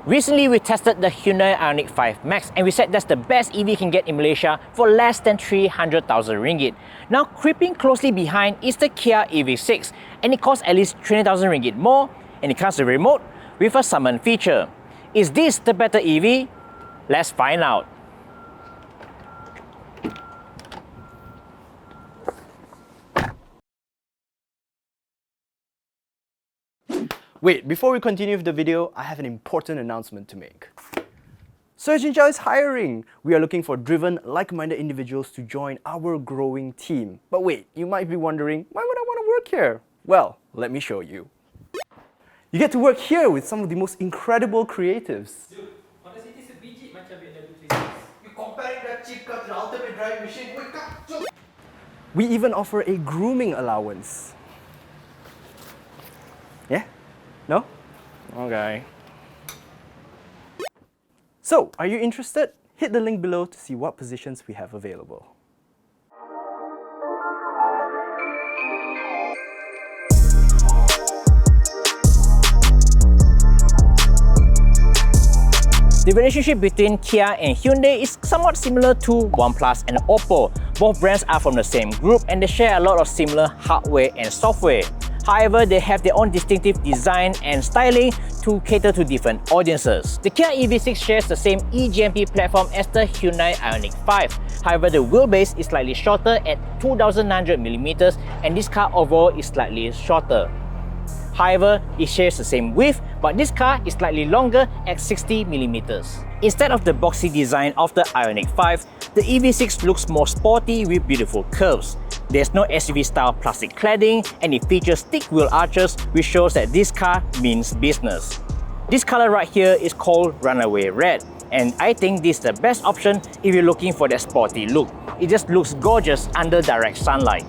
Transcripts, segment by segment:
Recently, we tested the Hyundai Ioniq 5 Max and we said that's the best EV you can get in Malaysia for less than 300,000 ringgit. Now, creeping closely behind is the Kia EV6 and it costs at least 20,000 ringgit more and it comes with a remote with a summon feature. Is this the better EV? Let's find out. Wait, before we continue with the video, I have an important announcement to make. SoyaCincau is hiring! We are looking for driven, like-minded individuals to join our growing team. But wait, you might be wondering, why would I want to work here? Well, let me show you. You get to work here with some of the most incredible creatives. Dude, Honda City sebiji macam BMW 3 Series. You comparing that cheap car to the ultimate driving machine, wake up! We even offer a grooming allowance. Yeah? No? Okay. So, are you interested? Hit the link below to see what positions we have available. The relationship between Kia and Hyundai is somewhat similar to OnePlus and Oppo. Both brands are from the same group and they share a lot of similar hardware and software. However, they have their own distinctive design and styling to cater to different audiences. The Kia EV6 shares the same E-GMP platform as the Hyundai Ioniq 5. However, the wheelbase is slightly shorter at 2,900mm and this car overall is slightly shorter. However, it shares the same width, but this car is slightly longer at 60mm. Instead of the boxy design of the Ioniq 5, the EV6 looks more sporty with beautiful curves. There's no SUV-style plastic cladding and it features thick wheel arches, which shows that this car means business. This color right here is called Runaway Red, and I think this is the best option if you're looking for that sporty look. It just looks gorgeous under direct sunlight.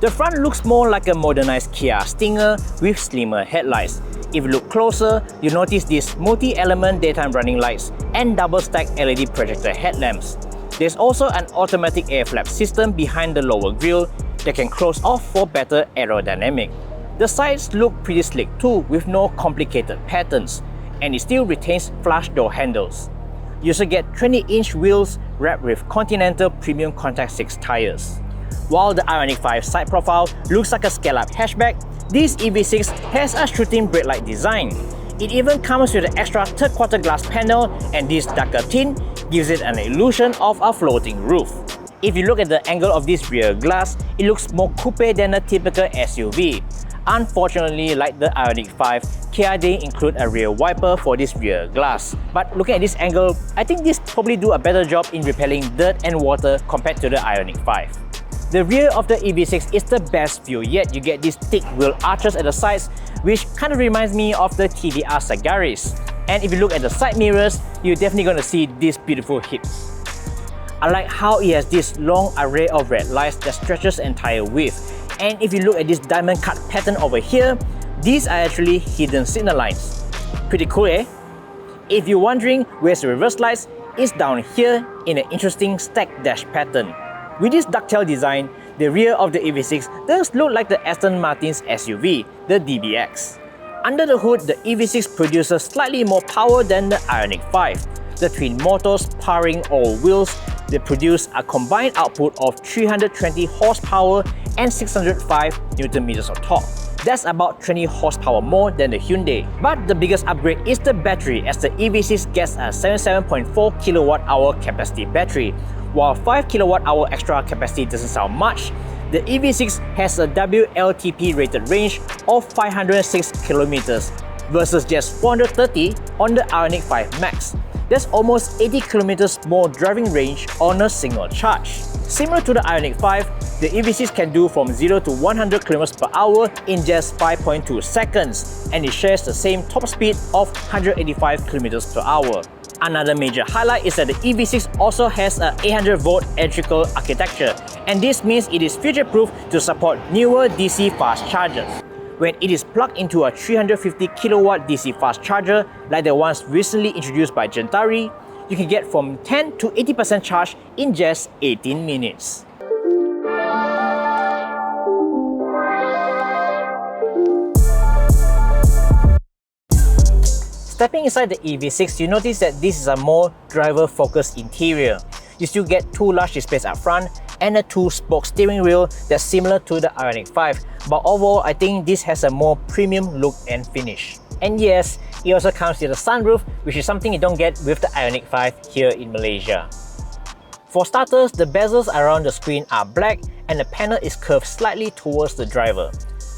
The front looks more like a modernized Kia Stinger with slimmer headlights. If you look closer, you'll notice these multi-element daytime running lights and double-stacked LED projector headlamps. There's also an automatic air flap system behind the lower grille that can close off for better aerodynamic. The sides look pretty slick too with no complicated patterns, and it still retains flush door handles. You also get 20-inch wheels wrapped with Continental Premium Contact 6 tires. While the Ioniq 5 side profile looks like a scale-up hatchback, this EV6 has a shooting brake-like design. It even comes with an extra third-quarter glass panel, and this darker tint gives it an illusion of a floating roof. If you look at the angle of this rear glass, it looks more coupe than a typical SUV. Unfortunately, like the Ioniq 5, Kia didn't include a rear wiper for this rear glass. But looking at this angle, I think this probably do a better job in repelling dirt and water compared to the Ioniq 5. The rear of the EV6 is the best view yet. You get these thick wheel arches at the sides, which kind of reminds me of the TVR Sagaris. And if you look at the side mirrors, you're definitely going to see these beautiful hips. I like how it has this long array of red lights that stretches the entire width. And if you look at this diamond cut pattern over here, these are actually hidden signal lines. Pretty cool, eh? If you're wondering where's the reverse lights, it's down here in an interesting stacked dash pattern. With this ducktail design, the rear of the EV6 does look like the Aston Martin's SUV, the DBX. Under the hood, the EV6 produces slightly more power than the Ioniq 5. The twin motors powering all wheels, they produce a combined output of 320 horsepower and 605 Nm of torque. That's about 20 horsepower more than the Hyundai. But the biggest upgrade is the battery, as the EV6 gets a 77.4 kWh capacity battery. While 5 kWh extra capacity doesn't sound much, the EV6 has a WLTP rated range of 506 km versus just 430 on the Ioniq 5 Max. That's almost 80 km more driving range on a single charge. Similar to the Ioniq 5, the EV6 can do from 0 to 100 km per hour in just 5.2 seconds, and it shares the same top speed of 185 km per hour. Another major highlight is that the EV6 also has a 800-volt electrical architecture, and this means it is future-proof to support newer DC fast chargers. When it is plugged into a 350 kW DC fast charger like the ones recently introduced by Gentari, you can get from 10 to 80% charge in just 18 minutes. Stepping inside the EV6, you notice that this is a more driver-focused interior. You still get two large displays up front and a two-spoke steering wheel that's similar to the Ioniq 5, but overall I think this has a more premium look and finish. And yes, it also comes with a sunroof, which is something you don't get with the Ioniq 5 here in Malaysia. For starters, the bezels around the screen are black and the panel is curved slightly towards the driver.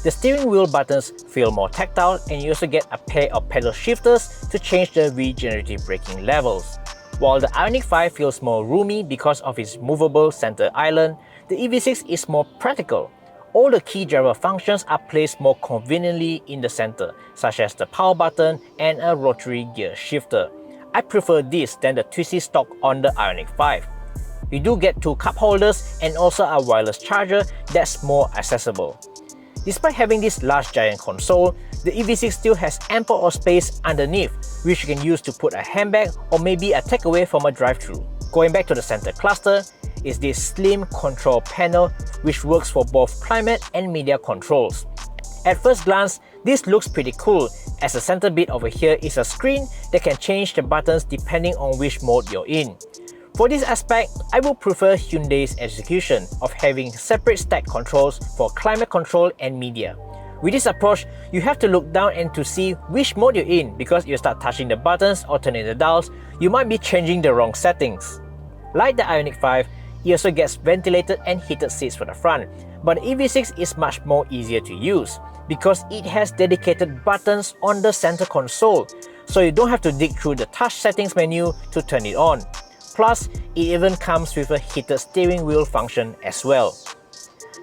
The steering wheel buttons feel more tactile, and you also get a pair of pedal shifters to change the regenerative braking levels. While the Ioniq 5 feels more roomy because of its movable center island, the EV6 is more practical. All the key driver functions are placed more conveniently in the center, such as the power button and a rotary gear shifter. I prefer this than the twisty stock on the Ioniq 5. You do get two cup holders and also a wireless charger that's more accessible. Despite having this large giant console, the EV6 still has ample of space underneath, which you can use to put a handbag or maybe a takeaway from a drive-thru. Going back to the center cluster is this slim control panel which works for both climate and media controls. At first glance, this looks pretty cool, as the center bit over here is a screen that can change the buttons depending on which mode you're in. For this aspect, I would prefer Hyundai's execution of having separate stack controls for climate control and media. With this approach, you have to look down and to see which mode you're in, because if you start touching the buttons or turning the dials, you might be changing the wrong settings. Like the Ioniq 5, it also gets ventilated and heated seats for the front, but the EV6 is much more easier to use because it has dedicated buttons on the center console, so you don't have to dig through the touch settings menu to turn it on. Plus, it even comes with a heated steering wheel function as well.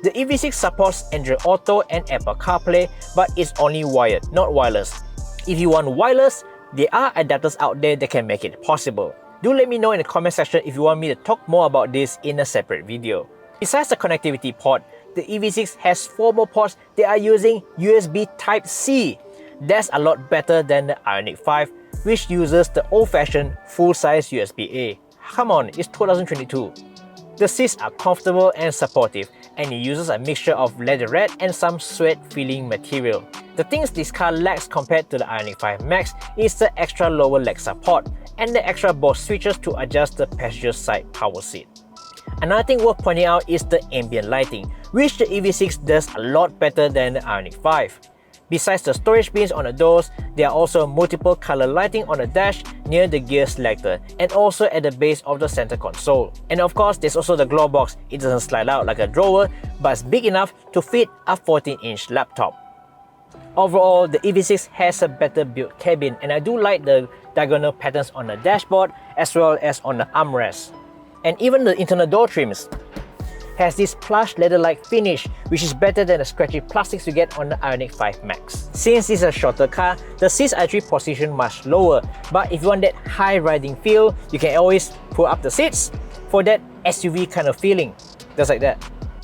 The EV6 supports Android Auto and Apple CarPlay, but it's only wired, not wireless. If you want wireless, there are adapters out there that can make it possible. Do let me know in the comment section if you want me to talk more about this in a separate video. Besides the connectivity port, the EV6 has 4 more ports that are using USB Type-C. That's a lot better than the Ioniq 5, which uses the old-fashioned full-size USB-A. Come on, it's 2022. The seats are comfortable and supportive, and it uses a mixture of leatherette and some suede-feeling material. The things this car lacks compared to the Ioniq 5 Max is the extra lower leg support and the extra Bose switches to adjust the passenger side power seat. Another thing worth pointing out is the ambient lighting, which the EV6 does a lot better than the Ioniq 5. Besides the storage bins on the doors, there are also multiple color lighting on the dash near the gear selector and also at the base of the center console. And of course, there's also the glove box. It doesn't slide out like a drawer, but it's big enough to fit a 14-inch laptop. Overall, the EV6 has a better built cabin, and I do like the diagonal patterns on the dashboard as well as on the armrest. And even the internal door trims has this plush leather-like finish, which is better than the scratchy plastics you get on the Ioniq 5 Max. Since it's a shorter car, the seats are actually positioned much lower, but if you want that high riding feel, you can always pull up the seats for that SUV kind of feeling, just like that.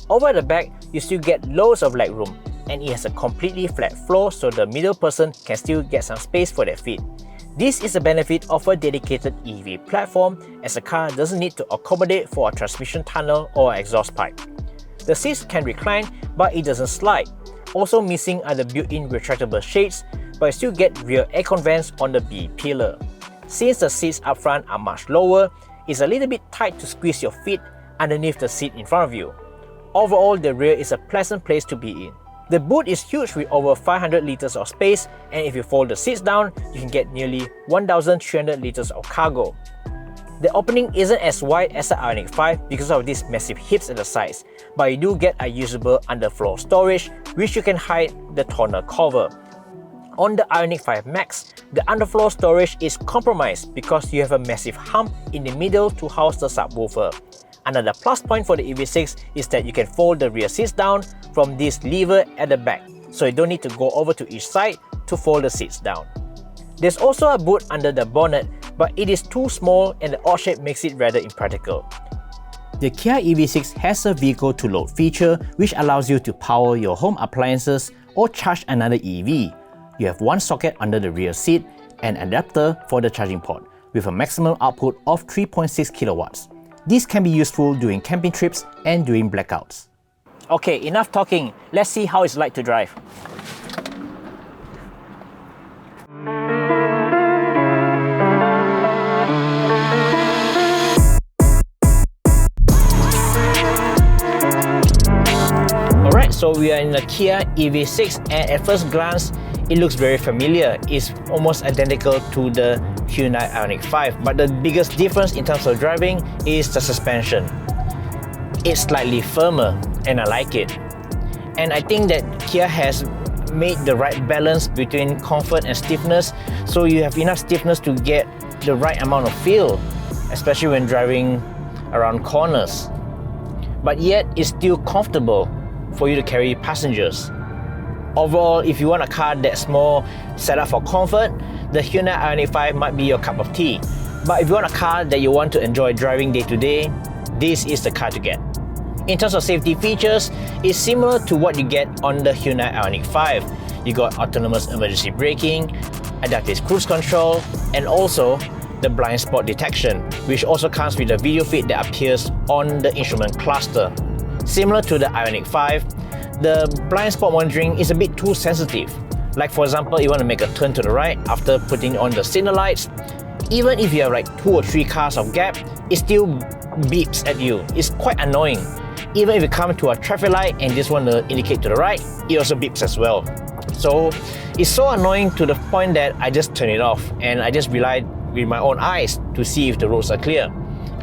Over at the back, you still get loads of legroom, and it has a completely flat floor so the middle person can still get some space for their feet. This is a benefit of a dedicated EV platform, as the car doesn't need to accommodate for a transmission tunnel or exhaust pipe. The seats can recline, but it doesn't slide. Also missing are the built-in retractable shades, but you still get rear aircon vents on the B pillar. Since the seats up front are much lower, it's a little bit tight to squeeze your feet underneath the seat in front of you. Overall, the rear is a pleasant place to be in. The boot is huge with over 500 liters of space, and if you fold the seats down, you can get nearly 1,300 liters of cargo. The opening isn't as wide as the Ioniq 5 because of these massive hips at the sides, but you do get a usable underfloor storage, which you can hide the tonneau cover. On the Ioniq 5 Max, the underfloor storage is compromised because you have a massive hump in the middle to house the subwoofer. Another plus point for the EV6 is that you can fold the rear seats down from this lever at the back, so you don't need to go over to each side to fold the seats down. There's also a boot under the bonnet, but it is too small and the odd shape makes it rather impractical. The Kia EV6 has a vehicle to load feature which allows you to power your home appliances or charge another EV. You have one socket under the rear seat and an adapter for the charging port with a maximum output of 3.6 kilowatts. This can be useful during camping trips and during blackouts. Okay, enough talking. Let's see how it's like to drive. So we are in the Kia EV6, and at first glance, it looks very familiar. It's almost identical to the Hyundai Ioniq 5, but the biggest difference in terms of driving is the suspension. It's slightly firmer, and I like it. And I think that Kia has made the right balance between comfort and stiffness, so you have enough stiffness to get the right amount of feel, especially when driving around corners. But yet, it's still comfortable for you to carry passengers. Overall, if you want a car that's more set up for comfort, the Hyundai Ioniq 5 might be your cup of tea. But if you want a car that you want to enjoy driving day to day, this is the car to get. In terms of safety features, it's similar to what you get on the Hyundai Ioniq 5. You got autonomous emergency braking, adaptive cruise control, and also the blind spot detection, which also comes with a video feed that appears on the instrument cluster. Similar to the Ioniq 5, the blind spot monitoring is a bit too sensitive. Like for example, you want to make a turn to the right after putting on the signal lights. Even if you have like 2 or 3 cars of gap, it still beeps at you. It's quite annoying. Even if you come to a traffic light and just want to indicate to the right, it also beeps as well. So it's so annoying to the point that I just turn it off and I just rely with my own eyes to see if the roads are clear.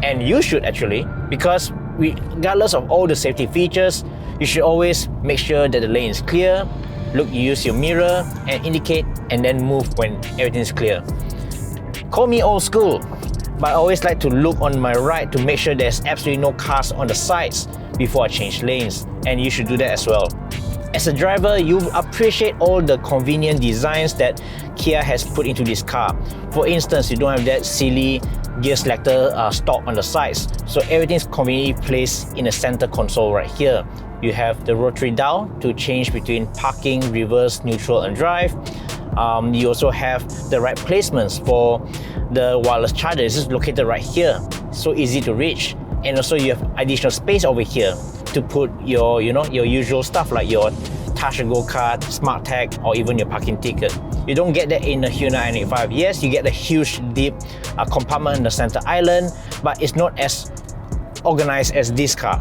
And you should actually, because regardless of all the safety features, you should always make sure that the lane is clear. Look, you use your mirror and indicate and then move when everything is clear. Call me old school, but I always like to look on my right to make sure there's absolutely no cars on the sides before I change lanes, and you should do that as well. As a driver, you appreciate all the convenient designs that Kia has put into this car. For instance, you don't have that silly gear selector stalk on the sides, so everything's conveniently placed in the center console right here. You have the rotary dial to change between parking, reverse, neutral and drive. You also have the right placements for the wireless charger. It's just located right here, so easy to reach. And also you have additional space over here to put your your usual stuff like your Touch and Go card, smart tag, or even your parking ticket. You don't get that in the Hyundai Ioniq 5. Yes, you get a huge deep compartment in the center island, but it's not as organized as this car.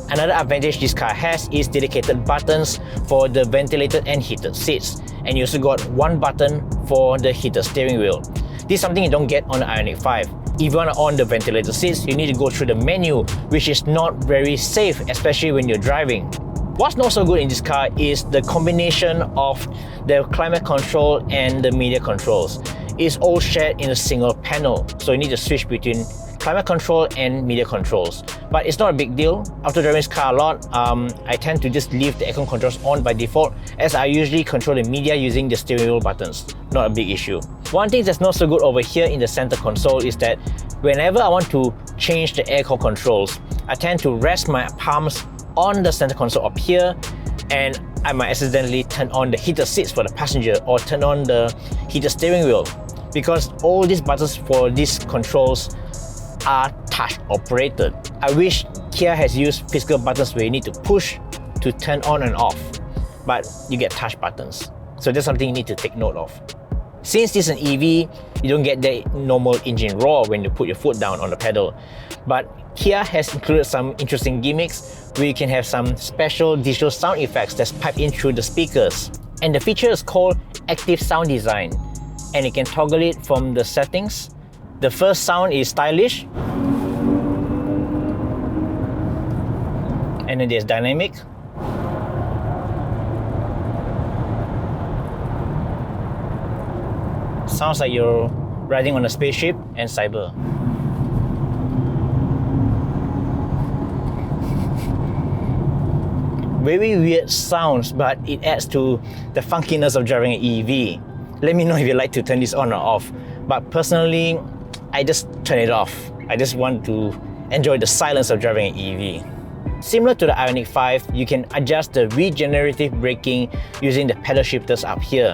Another advantage this car has is dedicated buttons for the ventilated and heated seats, and you also got one button for the heated steering wheel. This is something you don't get on the Ioniq 5. If you want to on the ventilated seats, you need to go through the menu, which is not very safe, especially when you're driving. What's not so good in this car is the combination of the climate control and the media controls. It's all shared in a single panel, so you need to switch between climate control and media controls. But it's not a big deal. After driving this car a lot, I tend to just leave the aircon controls on by default, as I usually control the media using the steering wheel buttons. Not a big issue. One thing that's not so good over here in the center console is that whenever I want to change the aircon controls, I tend to rest my palms on the center console up here, and I might accidentally turn on the heated seats for the passenger or turn on the heated steering wheel, because all these buttons for these controls are touch operated. I wish Kia has used physical buttons where you need to push to turn on and off, but you get touch buttons. So that's something you need to take note of. Since this is an EV, you don't get the normal engine roar when you put your foot down on the pedal. But Kia has included some interesting gimmicks where you can have some special digital sound effects that's piped in through the speakers. And the feature is called Active Sound Design, and you can toggle it from the settings. The first sound is stylish, and then there's dynamic, sounds like you're riding on a spaceship, and cyber. Very weird sounds, but it adds to the funkiness of driving an EV. Let me know if you like to turn this on or off, but personally, I just turn it off. I just want to enjoy the silence of driving an EV. Similar to the Ioniq 5, you can adjust the regenerative braking using the pedal shifters up here.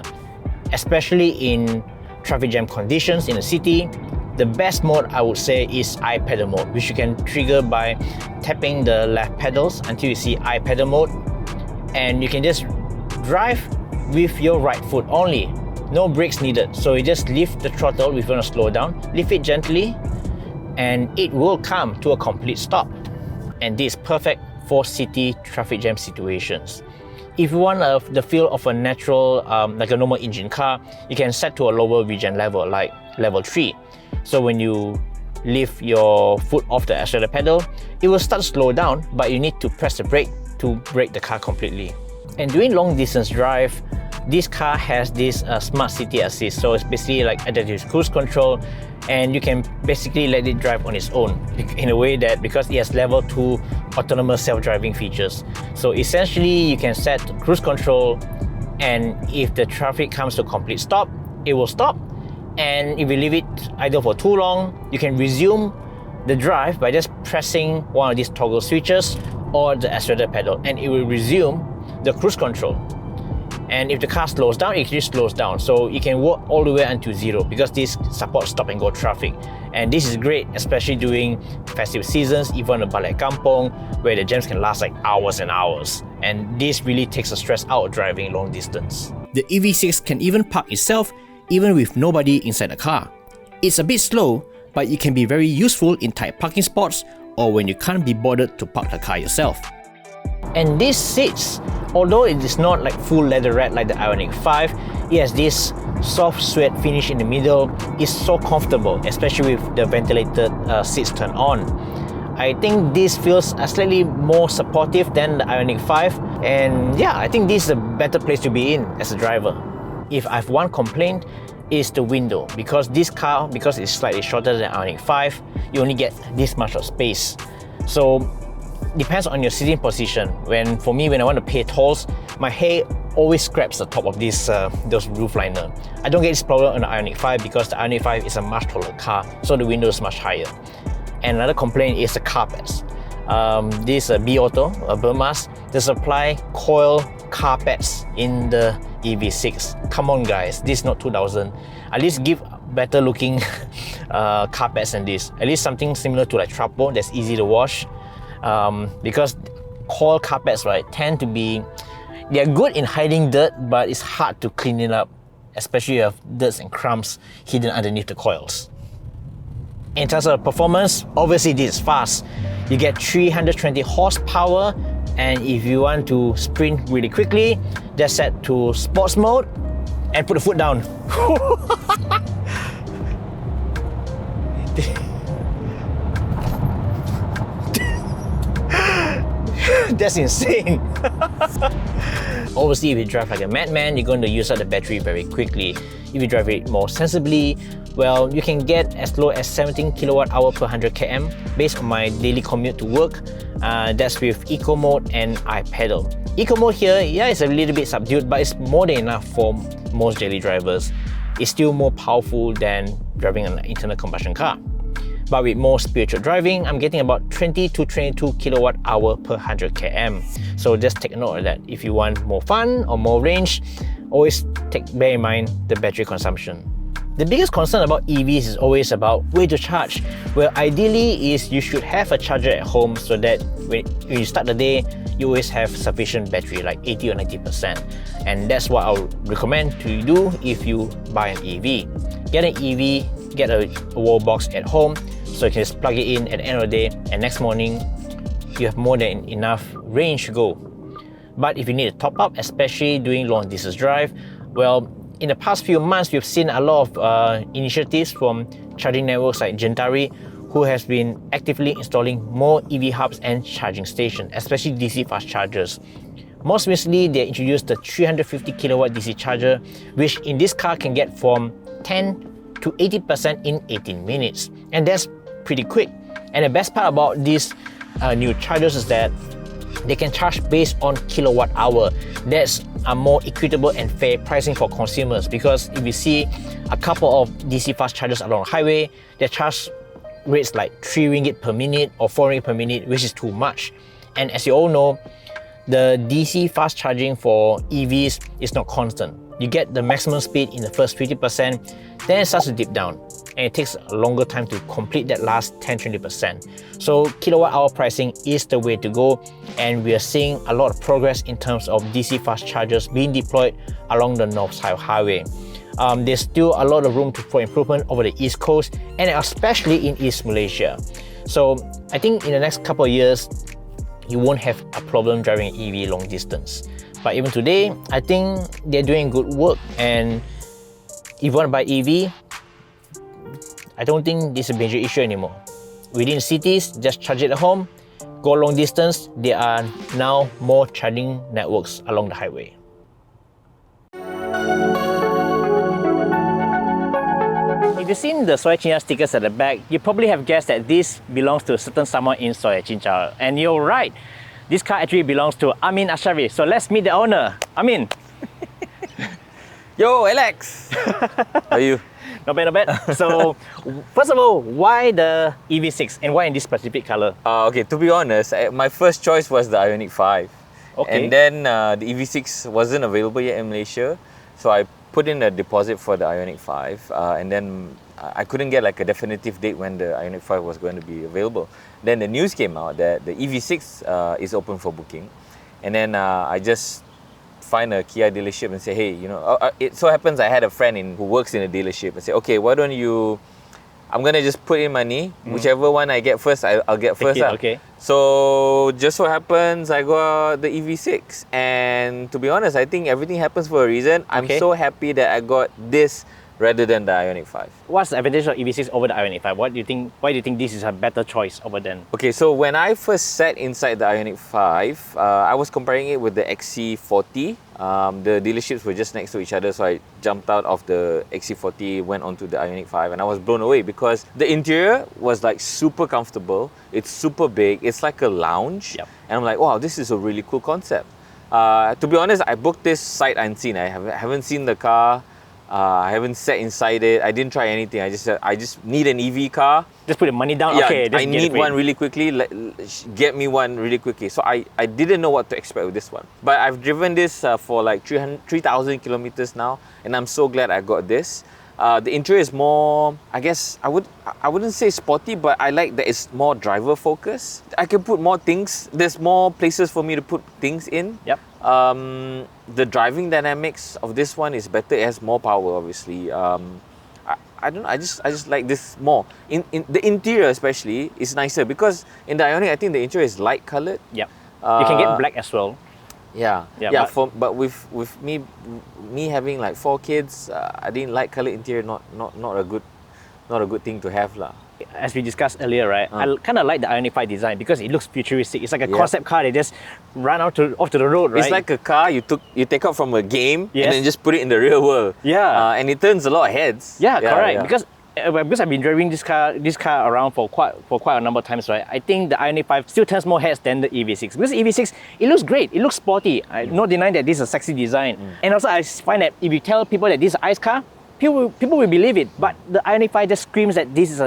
Especially in traffic jam conditions in the city, the best mode I would say is I pedal mode, which you can trigger by tapping the left pedals until you see I pedal mode, and you can just drive with your right foot only. No brakes needed, so you just lift the throttle if you want to slow down, lift it gently, and it will come to a complete stop. And this is perfect for city traffic jam situations. If you want the feel of a natural, like a normal engine car, you can set to a lower regen level, like level 3. So when you lift your foot off the accelerator pedal, it will start to slow down, but you need to press the brake to brake the car completely. And doing long distance drive, this car has this smart city assist, so it's basically like adaptive cruise control, and you can basically let it drive on its own in a way that because it has level 2 autonomous self-driving features. So essentially you can set cruise control, and if the traffic comes to a complete stop, it will stop, and if you leave it idle for too long, you can resume the drive by just pressing one of these toggle switches or the accelerator pedal, and it will resume the cruise control. And if the car slows down, it just slows down. So you can work all the way until 0 because this supports stop and go traffic. And this is great, especially during festive seasons, even in Balik Kampung, where the jams can last like hours and hours. And this really takes the stress out of driving long distance. The EV6 can even park itself, even with nobody inside the car. It's a bit slow, but it can be very useful in tight parking spots or when you can't be bothered to park the car yourself. And these seats, although it is not like full leatherette like the Ioniq 5, it has this soft suede finish in the middle. It's so comfortable, especially with the ventilated seats turned on. I think this feels slightly more supportive than the Ioniq 5, and yeah, I think this is a better place to be in as a driver. If I have one complaint, it's the window, because this car, because it's slightly shorter than Ioniq 5, you only get this much of space. So depends on your sitting position. For me, when I want to pay tolls, my hair always scraps the top of this those roof liner. I don't get this problem on the Ioniq 5 because the Ioniq 5 is a much taller car, so the window is much higher. And another complaint is the carpets. This B-Auto, Burmas, they supply coil carpets in the EV6. Come on guys, this is not 2000. At least give better looking carpets than this. At least something similar to like Trapo that's easy to wash. Because coil carpets, right, tend to be, they're good in hiding dirt, but it's hard to clean it up, especially if you have dirt and crumbs hidden underneath the coils. In terms of performance, obviously this is fast. You get 320 horsepower, and if you want to sprint really quickly, just set to sports mode and put the foot down. That's insane. Obviously, if you drive like a madman, you're going to use up the battery very quickly. If you drive it more sensibly, well, you can get as low as 17 kWh per 100 km based on my daily commute to work. That's with Eco Mode and iPedal. Eco Mode here, yeah, it's a little bit subdued, but it's more than enough for most daily drivers. It's still more powerful than driving an internal combustion car. But with more spiritual driving, I'm getting about 20 to 22 kWh per 100 km. So just take note of that. If you want more fun or more range, always bear in mind the battery consumption. The biggest concern about EVs is always about where to charge. Well, ideally is you should have a charger at home so that when you start the day, you always have sufficient battery, like 80 or 90%. And that's what I would recommend to do if you buy an EV. Get an EV, get a wall box at home, so you can just plug it in at the end of the day, and next morning you have more than enough range to go. But if you need a top up, especially doing long distance drive, well, in the past few months we've seen a lot of initiatives from charging networks like Gentari, who has been actively installing more EV hubs and charging stations, especially DC fast chargers. Most recently, they introduced the 350 kW DC charger, which in this car can get from 10 to 80% in 18 minutes. And that's pretty quick. And the best part about these new chargers is that they can charge based on kilowatt hour. That's a more equitable and fair pricing for consumers, because if you see a couple of DC fast chargers along the highway, they charge rates like 3 ringgit per minute or 4 ringgit per minute, which is too much. And as you all know, the DC fast charging for EVs is not constant. You get the maximum speed in the first 50%, then it starts to dip down, and it takes a longer time to complete that last 10-20%. So kilowatt hour pricing is the way to go, and we are seeing a lot of progress in terms of DC fast chargers being deployed along the North South Highway. There's still a lot of room for improvement over the East Coast, and especially in East Malaysia. So I think in the next couple of years, you won't have a problem driving EV long distance. But even today, I think they're doing good work, and if you want to buy EV, I don't think this is a major issue anymore. Within cities, just charge it at home. Go long distance, there are now more charging networks along the highway. If you've seen the SoyaCincau stickers at the back, you probably have guessed that this belongs to a certain someone in SoyaCincau. And you're right, this car actually belongs to Amin Ashari. So let's meet the owner. Amin. Yo, Alex! How are you? Not bad, not bad. So, first of all, why the EV6 and why in this specific color? Okay, to be honest, my first choice was the Ioniq 5. Okay. And then the EV6 wasn't available yet in Malaysia. So I put in a deposit for the Ioniq 5. And then I couldn't get like a definitive date when the Ioniq 5 was going to be available. Then the news came out that the EV6 is open for booking. And then I just find a Kia dealership and say, hey, you know, it so happens I had a friend who works in a dealership and say, okay, why don't you, I'm gonna just put in money, whichever one I get first, I'll get first. Okay. So just so happens I got the EV6, and to be honest, I think everything happens for a reason. I'm so happy that I got this rather than the Ioniq 5. What's the advantage of EV6 over the Ioniq 5? Why do you think this is a better choice over then? Okay, so when I first sat inside the Ioniq 5, I was comparing it with the XC40. The dealerships were just next to each other, so I jumped out of the XC40, went onto the Ioniq 5, and I was blown away because the interior was like super comfortable. It's super big. It's like a lounge. Yep. And I'm like, wow, this is a really cool concept. To be honest, I booked this sight unseen. I haven't seen the car. I haven't sat inside it. I didn't try anything. I just said, I just need an EV car. Just put the money down. Yeah, Okay, I need one really quickly. Get me one really quickly. So I didn't know what to expect with this one. But I've driven this for like 3,000 kilometers now, and I'm so glad I got this. The interior is more, I guess, I wouldn't say sporty, but I like that it's more driver focused. I can put more things. There's more places for me to put things in. Yep. The driving dynamics of this one is better. It has more power, obviously. I don't know, I just like this more. In the interior especially is nicer because in the Ioniq I think the interior is light coloured. Yep. You can get black as well. Yeah. Yeah, but with me having like 4 kids, I didn't like coloured interior. Not a good thing to have lah. As we discussed earlier, right? I kind of like the Ioniq 5 design because it looks futuristic. It's like a concept car. They just run off to the road, right? It's like a car you take out from a game Yes. and then just put it in the real world. Yeah. And it turns a lot of heads. Yeah, correct. Yeah. Because I've been driving this car around for quite a number of times, right? I think the Ioniq 5 still turns more heads than the EV6. Because the EV6, it looks great. It looks sporty. I'm not denying that this is a sexy design. And also, I find that if you tell people that this is an ICE car, people will believe it. But the Ioniq 5 just screams that this is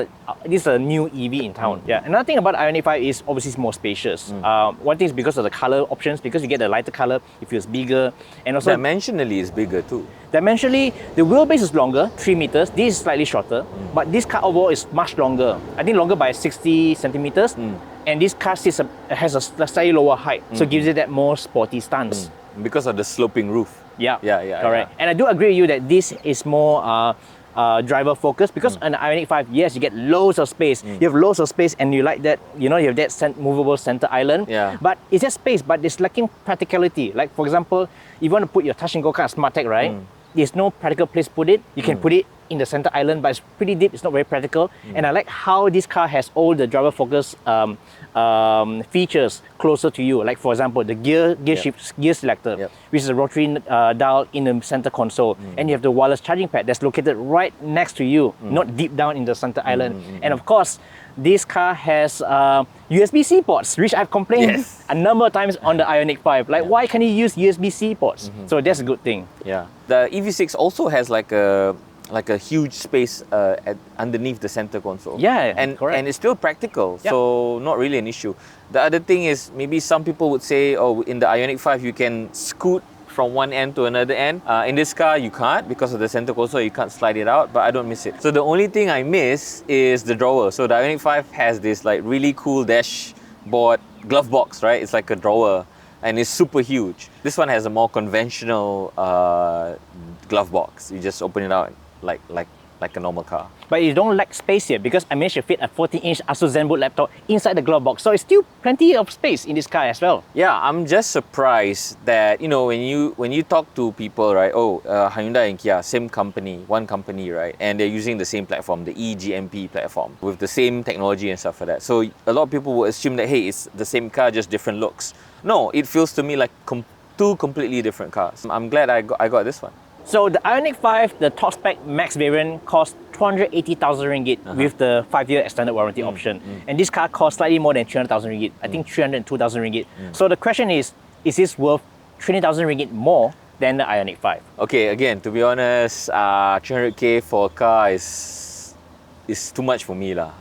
a new EV in town. Yeah. Another thing about Ioniq 5 is obviously it's more spacious. One thing is because of the color options. Because you get the lighter color, it feels bigger, and also Dimensionally is bigger too. dimensionally, the wheelbase is longer, 3 meters. This is slightly shorter, but this car overall is much longer. I think longer by 60 centimeters. And this car has a slightly lower height, so it gives it that more sporty stance. Because of the sloping roof. Yeah, correct. Yeah. And I do agree with you that this is more driver focused because on the Ioniq 5, yes, you get loads of space. You have loads of space, and you like that. You know, you have that movable center island. Yeah. But it's just space, but it's lacking practicality. Like for example, if you want to put your touch and go car Smart Tech, right? There's no practical place to put it. You can put it in the center island, but it's pretty deep. It's not very practical. And I like how this car has all the driver focus features closer to you. Like for example, the gear shift, gear selector, which is a rotary dial in the center console, and you have the wireless charging pad that's located right next to you, not deep down in the center island. And of course, this car has USB-C ports, which I've complained a number of times on the Ioniq 5. Like, why can't you use USB-C ports? So that's a good thing. Yeah. The EV6 also has like a huge space underneath the center console. Yeah, and correct. and it's still practical, so not really an issue. The other thing is maybe some people would say, oh, in the Ioniq 5 you can scoot from one end to another end. In this car you can't because of the center console. You can't slide it out, but I don't miss it. So the only thing I miss is the drawer. So the Ioniq 5 has this like really cool dashboard glove box, right? It's like a drawer. And it's super huge. This one has a more conventional glove box. You just open it out like like a normal car. But you don't lack space here because I managed to fit a 14-inch Asus ZenBook laptop inside the glove box. So it's still plenty of space in this car as well. Yeah, I'm just surprised that, you know, when you talk to people, right? Oh, Hyundai and Kia, same company, one company, right? And they're using the same platform, the E-GMP platform, with the same technology and stuff like that. So a lot of people will assume that, hey, it's the same car, just different looks. No, it feels to me like two completely different cars. I'm glad I got this one. So the Ioniq 5, the top spec max variant, costs 280,000 ringgit with the 5-year extended warranty option. And this car costs slightly more than 300,000 ringgit. I think 302,000 ringgit. So the question is this worth 20,000 ringgit more than the Ioniq 5? Okay, again, to be honest, 300k for a car is too much for me lah.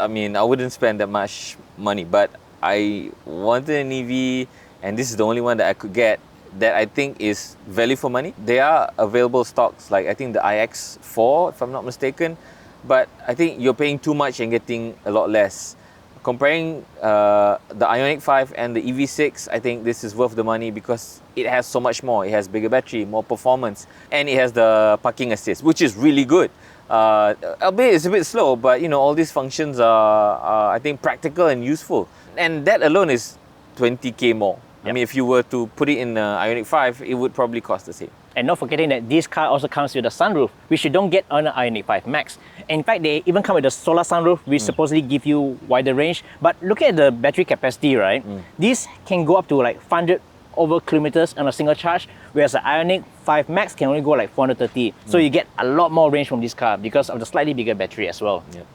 I mean, I wouldn't spend that much money, but I wanted an EV, and this is the only one that I could get that I think is value for money. There are available stocks, like I think the iX4, if I'm not mistaken, but I think you're paying too much and getting a lot less. Comparing the Ioniq 5 and the EV6, I think this is worth the money because it has so much more. It has bigger battery, more performance, and it has the parking assist, which is really good. Albeit it's a bit slow, but you know, all these functions are I think practical and useful. And that alone is 20k more. I mean, if you were to put it in Ioniq 5, it would probably cost the same. And not forgetting that this car also comes with a sunroof, which you don't get on the Ioniq 5 Max. In fact, they even come with a solar sunroof, which supposedly give you wider range. But looking at the battery capacity, right, this can go up to like 500 over kilometers on a single charge, whereas the Ioniq 5 Max can only go like 430. So you get a lot more range from this car because of the slightly bigger battery as well. Yep.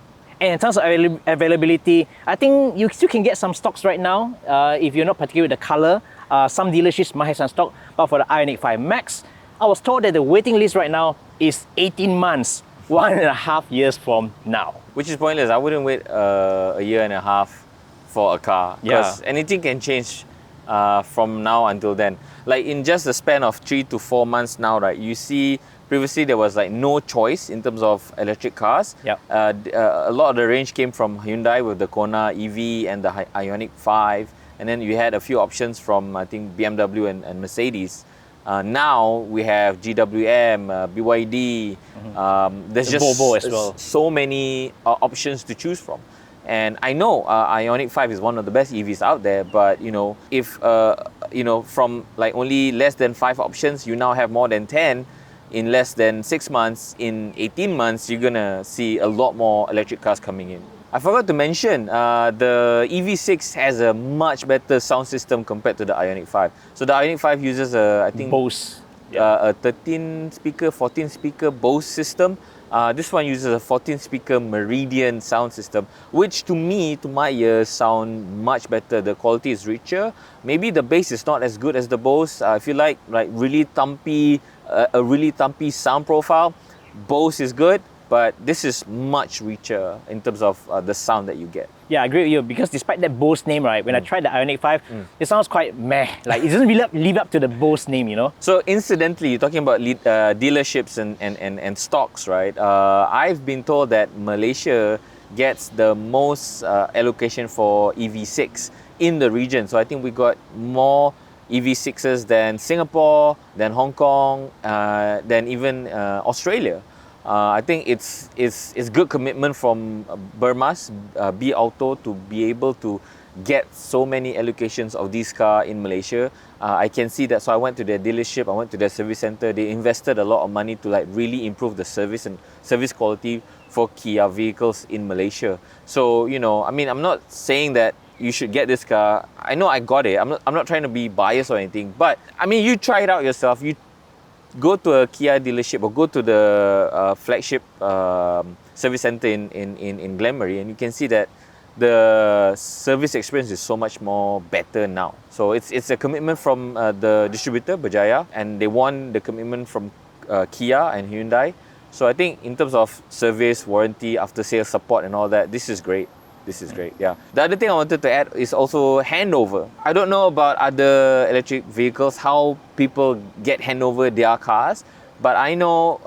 And in terms of availability, I think you still can get some stocks right now. If you're not particular with the color, some dealerships might have some stock. But for the Ioniq 5 Max, I was told that the waiting list right now is 18 months, 1.5 years from now. Which is pointless. I wouldn't wait a year and a half for a car because anything can change from now until then. Like in just the span of 3 to 4 months now, right? You see, previously there was like no choice in terms of electric cars. A lot of the range came from Hyundai with the Kona EV and the Ioniq 5, and then you had a few options from I think BMW and Mercedes. Now we have GWM, BYD. There's just Volvo as well. So many options to choose from. And I know Ioniq 5 is one of the best EVs out there, but you know, if you know, from like only less than 5 options, you now have more than 10 in less than 6 months. In 18 months, you're gonna see a lot more electric cars coming in. I forgot to mention, the EV6 has a much better sound system compared to the Ioniq 5. So the Ioniq 5 uses I think Bose. a 13 speaker, 14 speaker Bose system. This one uses a 14 speaker Meridian sound system, which to me, to my ears, sound much better. The quality is richer. Maybe the bass is not as good as the Bose. If you like really thumpy, a really thumpy sound profile, Bose is good, but this is much richer in terms of the sound that you get. Yeah, I agree with you because despite that Bose name, right, when I tried the Ioniq 5, it sounds quite meh. Like it doesn't really live up to the Bose name, you know? So incidentally, you're talking about dealerships and stocks, right? I've been told that Malaysia gets the most allocation for EV6 in the region. So I think we got more EV6s than Singapore, than Hong Kong, than even Australia. I think it's good commitment from Burmas, B Auto, to be able to get so many allocations of this car in Malaysia. I can see that. So I went to their dealership, I went to their service center. They invested a lot of money to like really improve the service and service quality for Kia vehicles in Malaysia. So you know, I mean, I'm not saying that you should get this car. I know I got it. I'm not trying to be biased or anything, but I mean, you try it out yourself. You go to a Kia dealership or go to the flagship service center in Glenmarie, and you can see that the service experience is so much more better now. So it's a commitment from the distributor Berjaya, and they won the commitment from Kia and Hyundai. So I think in terms of service, warranty, after sales support and all that, this is great. This is great, yeah. The other thing I wanted to add is also handover. I don't know about other electric vehicles, how people get handover their cars, but I know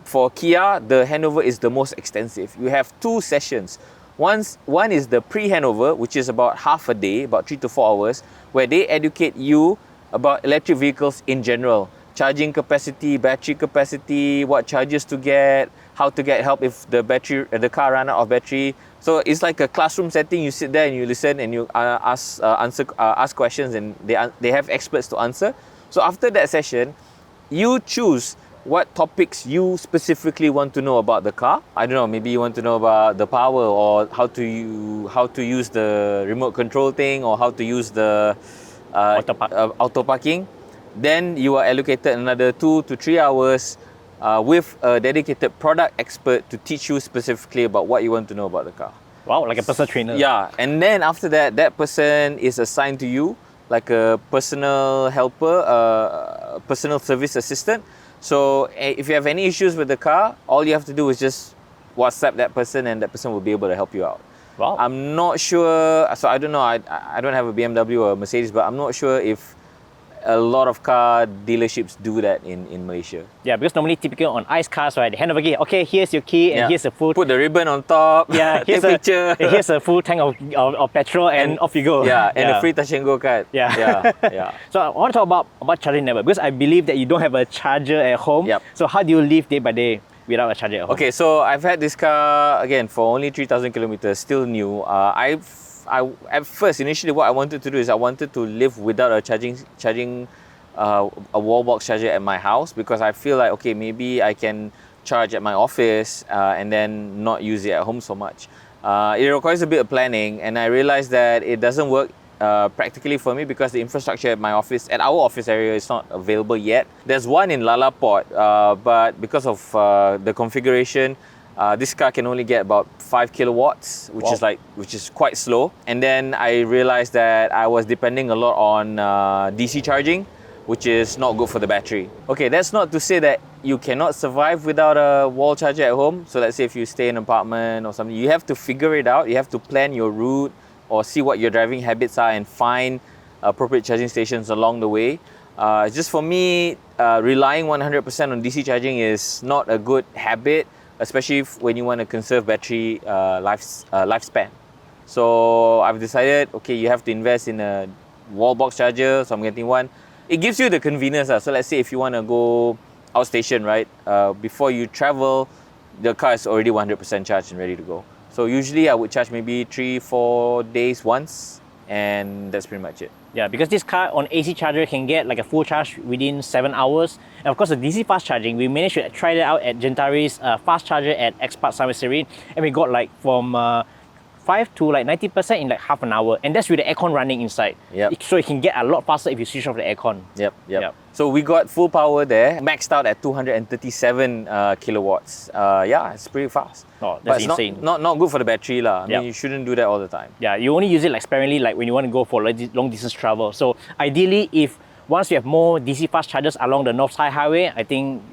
for Kia, the handover is the most extensive. You have 2 sessions. One is the pre-handover, which is about half a day, about 3 to 4 hours, where they educate you about electric vehicles in general. charging capacity, battery capacity, what charges to get, how to get help if the car run out of battery. So it's like a classroom setting. You sit there and you listen and you ask questions, and they have experts to answer. So after that session, you choose what topics you specifically want to know about the car. I don't know, maybe you want to know about the power, or how to use the remote control thing, or how to use the auto parking. Then you are allocated another 2 to 3 hours with a dedicated product expert to teach you specifically about what you want to know about the car. Wow, like a personal trainer. Yeah, and then after that, that person is assigned to you like a personal helper, personal service assistant. So if you have any issues with the car, all you have to do is just WhatsApp that person, and that person will be able to help you out. Wow. I'm not sure, so I don't know, I don't have a BMW or a Mercedes, but I'm not sure if a lot of car dealerships do that in Malaysia. Yeah, because normally typically on ICE cars, right, they hand over key. Okay, here's your key and here's a full. Put the ribbon on top. Yeah, take picture. Here's a full tank of petrol, and off you go. Yeah, and a free touch and go card. Yeah. Yeah. So I want to talk about charging network, because I believe that you don't have a charger at home. Yep. So how do you live day by day without a charger at home? Okay, so I've had this car again for only 3,000 kilometers, still new. At first, initially, what I wanted to do is I wanted to live without a charging a wall box charger at my house, because I feel like, okay, maybe I can charge at my office and then not use it at home so much. It requires a bit of planning, and I realized that it doesn't work practically for me, because the infrastructure at my office, at our office area, is not available yet. There's one in Lalaport, but because of the configuration, this car can only get about 5 kilowatts, which is quite slow. And then I realized that I was depending a lot on DC charging, which is not good for the battery. Okay, that's not to say that you cannot survive without a wall charger at home. So let's say if you stay in an apartment or something, you have to figure it out. You have to plan your route, or see what your driving habits are, and find appropriate charging stations along the way. Just for me, relying 100% on DC charging is not a good habit, especially when you want to conserve battery lifespan. So I've decided, okay, you have to invest in a wall box charger, so I'm getting one. It gives you the convenience. So let's say if you want to go outstation, right? Before you travel, the car is already 100% charged and ready to go. So usually I would charge maybe 3-4 days once, and that's pretty much it. Yeah, because this car on AC charger can get like a full charge within 7 hours. And of course, the DC fast charging, we managed to try that out at Gentari's fast charger at Expat Summer Series, and we got like from 5 to like 90% in like half an hour, and that's with the aircon running inside. Yep. So it can get a lot faster if you switch off the aircon. Yep. So we got full power there, maxed out at 237 kilowatts. Yeah, it's pretty fast. Oh, that's but insane. Not good for the battery lah. I Yep. mean, you shouldn't do that all the time. Yeah, you only use it like sparingly, like when you want to go for long distance travel. So ideally, if once you have more DC fast chargers along the North Side Highway, I think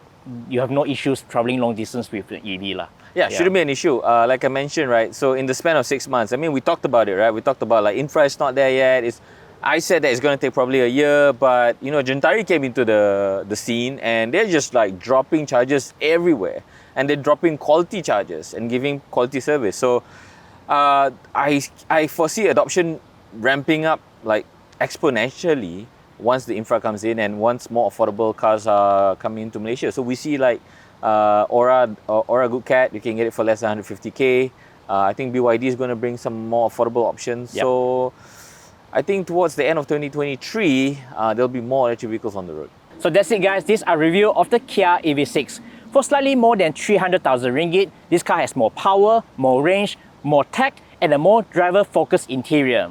you have no issues traveling long distance with the EV lah. Yeah, shouldn't be an issue. Like I mentioned, right? So in the span of 6 months, I mean, we talked about it, right? We talked about like infra is not there yet. I said that it's going to take probably a year, but you know, Gentari came into the scene, and they're just like dropping charges everywhere, and they're dropping quality charges and giving quality service. So I foresee adoption ramping up like exponentially once the infra comes in, and once more affordable cars are coming into Malaysia. So we see like Aura Good Cat, you can get it for less than 150k. I think BYD is going to bring some more affordable options. Yep. So I think towards the end of 2023, there'll be more electric vehicles on the road. So that's it, guys. This is a review of the Kia EV6. For slightly more than 300,000 ringgit, this car has more power, more range, more tech, and a more driver-focused interior.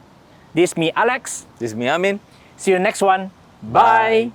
This is me, Alex. This is me, Amin. See you next one. Bye.